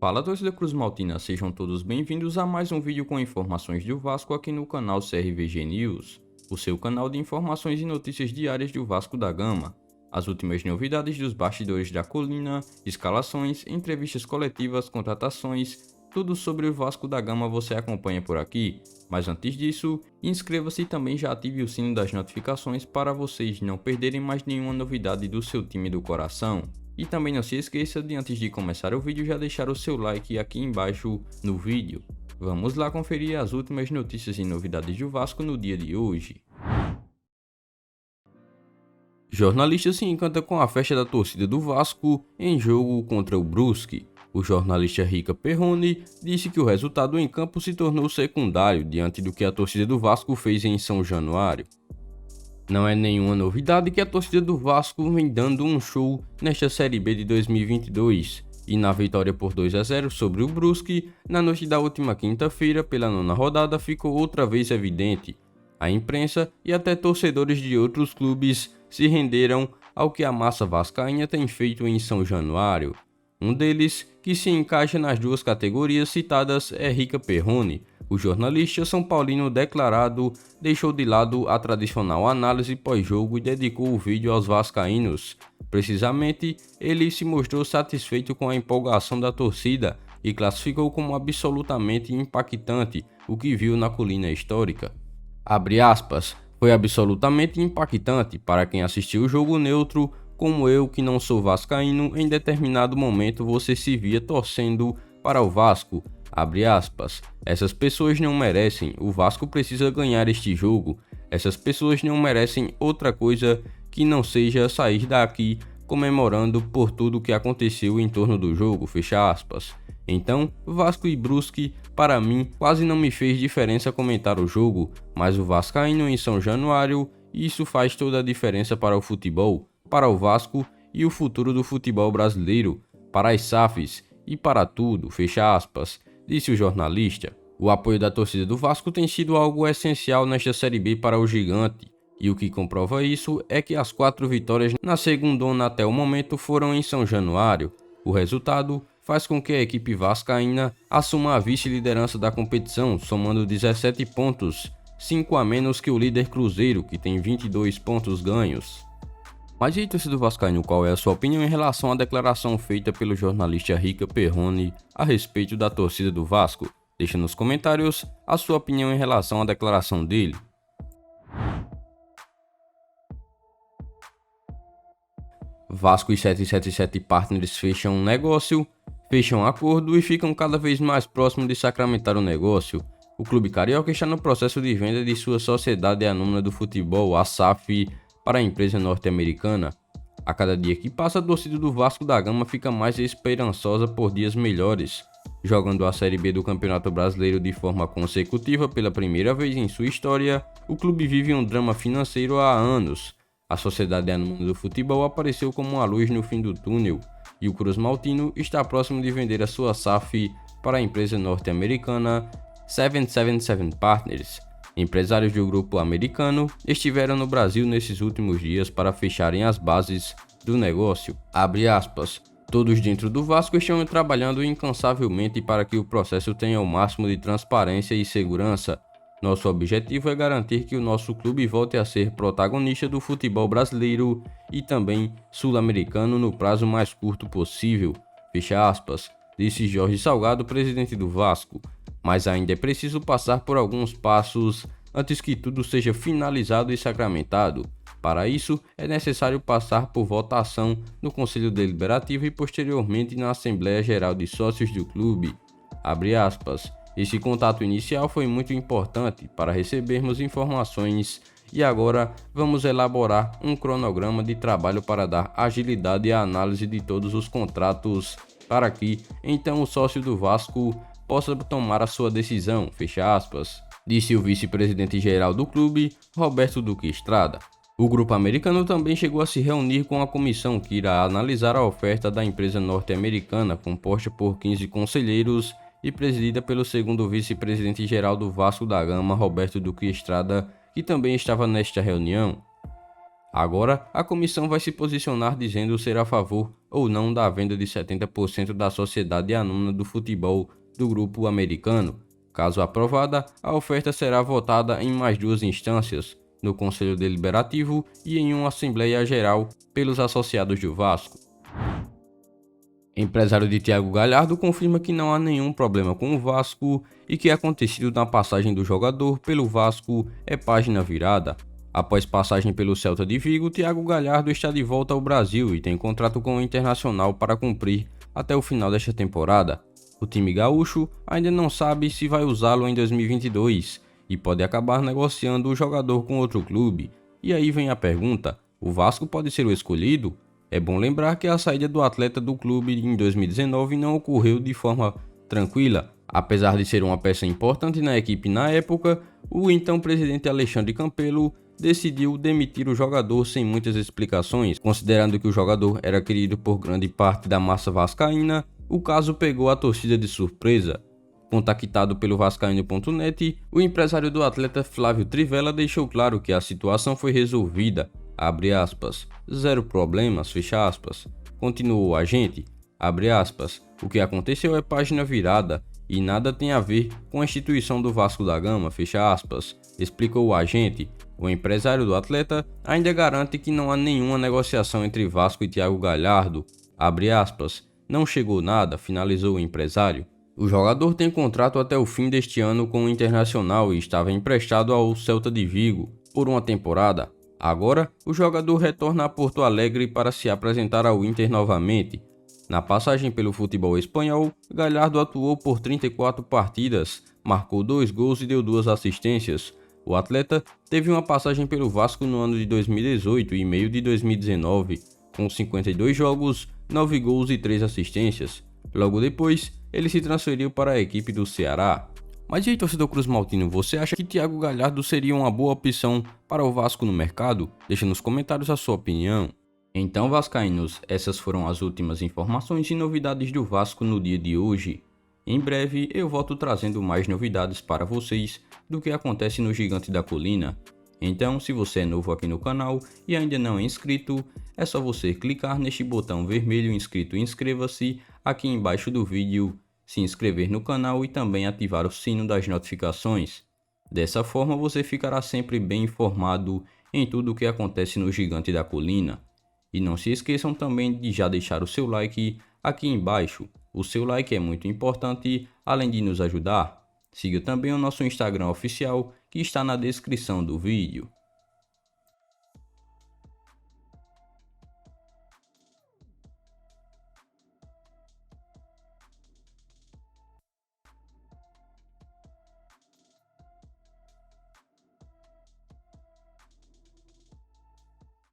Fala, torcida Cruz Maltina, sejam todos bem-vindos a mais um vídeo com informações do Vasco aqui no canal CRVG News, o seu canal de informações e notícias diárias do Vasco da Gama. As últimas novidades dos bastidores da colina, escalações, entrevistas coletivas, contratações, tudo sobre o Vasco da Gama você acompanha por aqui. Mas antes disso, inscreva-se e também já ative o sino das notificações para vocês não perderem mais nenhuma novidade do seu time do coração. E também não se esqueça de, antes de começar o vídeo, já deixar o seu like aqui embaixo no vídeo. Vamos lá conferir as últimas notícias e novidades do Vasco no dia de hoje. Jornalista se encanta com a festa da torcida do Vasco em jogo contra o Brusque. O jornalista Rica Perrone disse que o resultado em campo se tornou secundário diante do que a torcida do Vasco fez em São Januário. Não é nenhuma novidade que a torcida do Vasco vem dando um show nesta Série B de 2022 e na vitória por 2-0 sobre o Brusque, na noite da última quinta-feira pela nona rodada ficou outra vez evidente. A imprensa e até torcedores de outros clubes se renderam ao que a massa vascaína tem feito em São Januário. Um deles, que se encaixa nas duas categorias citadas, é Rica Perrone. O jornalista são paulino declarado deixou de lado a tradicional análise pós-jogo e dedicou o vídeo aos vascaínos. Precisamente, ele se mostrou satisfeito com a empolgação da torcida e classificou como absolutamente impactante o que viu na colina histórica. Abre aspas, foi absolutamente impactante para quem assistiu o jogo neutro. Como eu, que não sou vascaíno, em determinado momento você se via torcendo para o Vasco. Abre aspas. Essas pessoas não merecem, o Vasco precisa ganhar este jogo. Essas pessoas não merecem outra coisa que não seja sair daqui comemorando por tudo que aconteceu em torno do jogo, fecha aspas. Então, Vasco e Brusque, para mim, quase não me fez diferença comentar o jogo, mas o vascaíno em São Januário, isso faz toda a diferença para o futebol, para o Vasco e o futuro do futebol brasileiro, para as SAFs e para tudo, fecha aspas, disse o jornalista. O apoio da torcida do Vasco tem sido algo essencial nesta Série B para o gigante, e o que comprova isso é que as 4 vitórias na segundona até o momento foram em São Januário. O resultado faz com que a equipe vascaína assuma a vice-liderança da competição, somando 17 pontos, 5 a menos que o líder Cruzeiro, que tem 22 pontos ganhos. Mas e aí, torcedor vascaíno, qual é a sua opinião em relação à declaração feita pelo jornalista Rica Perrone a respeito da torcida do Vasco? Deixa nos comentários a sua opinião em relação à declaração dele. Vasco e 777 Partners fecham um negócio, fecham acordo e ficam cada vez mais próximos de sacramentar o negócio. O clube carioca está no processo de venda de sua sociedade anônima do futebol, a SAF, para a empresa norte-americana. A cada dia que passa, a torcida do Vasco da Gama fica mais esperançosa por dias melhores. Jogando a Série B do Campeonato Brasileiro de forma consecutiva pela primeira vez em sua história, o clube vive um drama financeiro há anos. A Sociedade Anônima do Futebol apareceu como uma luz no fim do túnel, e o Cruz Maltino está próximo de vender a sua SAF para a empresa norte-americana 777 Partners. Empresários do grupo americano estiveram no Brasil nesses últimos dias para fecharem as bases do negócio. Abre aspas. Todos dentro do Vasco estão trabalhando incansavelmente para que o processo tenha o máximo de transparência e segurança. Nosso objetivo é garantir que o nosso clube volte a ser protagonista do futebol brasileiro e também sul-americano no prazo mais curto possível. Fecha aspas, disse Jorge Salgado, presidente do Vasco. Mas ainda é preciso passar por alguns passos antes que tudo seja finalizado e sacramentado. Para isso, é necessário passar por votação no Conselho Deliberativo e posteriormente na Assembleia Geral de Sócios do clube. Abre aspas. Esse contato inicial foi muito importante para recebermos informações e agora vamos elaborar um cronograma de trabalho para dar agilidade à análise de todos os contratos para que, então, o sócio do Vasco possa tomar a sua decisão, fecha aspas, disse o vice-presidente geral do clube, Roberto Duque Estrada. O grupo americano também chegou a se reunir com a comissão que irá analisar a oferta da empresa norte-americana, composta por 15 conselheiros e presidida pelo segundo vice-presidente geral do Vasco da Gama, Roberto Duque Estrada, que também estava nesta reunião. Agora, a comissão vai se posicionar dizendo ser a favor ou não da venda de 70% da sociedade anônima do futebol do grupo americano. Caso aprovada, a oferta será votada em mais 2 instâncias, no Conselho Deliberativo e em uma Assembleia Geral pelos associados do Vasco. Empresário de Thiago Galhardo confirma que não há nenhum problema com o Vasco e que acontecido na passagem do jogador pelo Vasco é página virada. Após passagem pelo Celta de Vigo, Thiago Galhardo está de volta ao Brasil e tem contrato com o Internacional para cumprir até o final desta temporada. O time gaúcho ainda não sabe se vai usá-lo em 2022 e pode acabar negociando o jogador com outro clube. E aí vem a pergunta: o Vasco pode ser o escolhido? É bom lembrar que a saída do atleta do clube em 2019 não ocorreu de forma tranquila. Apesar de ser uma peça importante na equipe na época, o então presidente Alexandre Campelo decidiu demitir o jogador sem muitas explicações. Considerando que o jogador era querido por grande parte da massa vascaína, o caso pegou a torcida de surpresa. Contactado pelo vascaíno.net, o empresário do atleta Flávio Trivela deixou claro que a situação foi resolvida, abre aspas, zero problemas, fecha aspas. Continuou o agente, abre aspas, o que aconteceu é página virada e nada tem a ver com a instituição do Vasco da Gama, fecha aspas, explicou o agente. O empresário do atleta ainda garante que não há nenhuma negociação entre Vasco e Thiago Galhardo, abre aspas, não chegou nada, finalizou o empresário. O jogador tem contrato até o fim deste ano com o Internacional e estava emprestado ao Celta de Vigo por uma temporada. Agora, o jogador retorna a Porto Alegre para se apresentar ao Inter novamente. Na passagem pelo futebol espanhol, Galhardo atuou por 34 partidas, marcou 2 gols e deu 2 assistências. O atleta teve uma passagem pelo Vasco no ano de 2018 e meio de 2019, com 52 jogos, 9 gols e 3 assistências. Logo depois, ele se transferiu para a equipe do Ceará. Mas e aí, torcedor cruzmaltino, você acha que Thiago Galhardo seria uma boa opção para o Vasco no mercado? Deixa nos comentários a sua opinião. Então, vascaínos, essas foram as últimas informações e novidades do Vasco no dia de hoje. Em breve eu volto trazendo mais novidades para vocês do que acontece no Gigante da Colina. Então, se você é novo aqui no canal e ainda não é inscrito, é só você clicar neste botão vermelho inscrito e inscreva-se aqui embaixo do vídeo, se inscrever no canal e também ativar o sino das notificações. Dessa forma você ficará sempre bem informado em tudo o que acontece no Gigante da Colina. E não se esqueçam também de já deixar o seu like aqui embaixo. O seu like é muito importante, além de nos ajudar. Siga também o nosso Instagram oficial, que está na descrição do vídeo.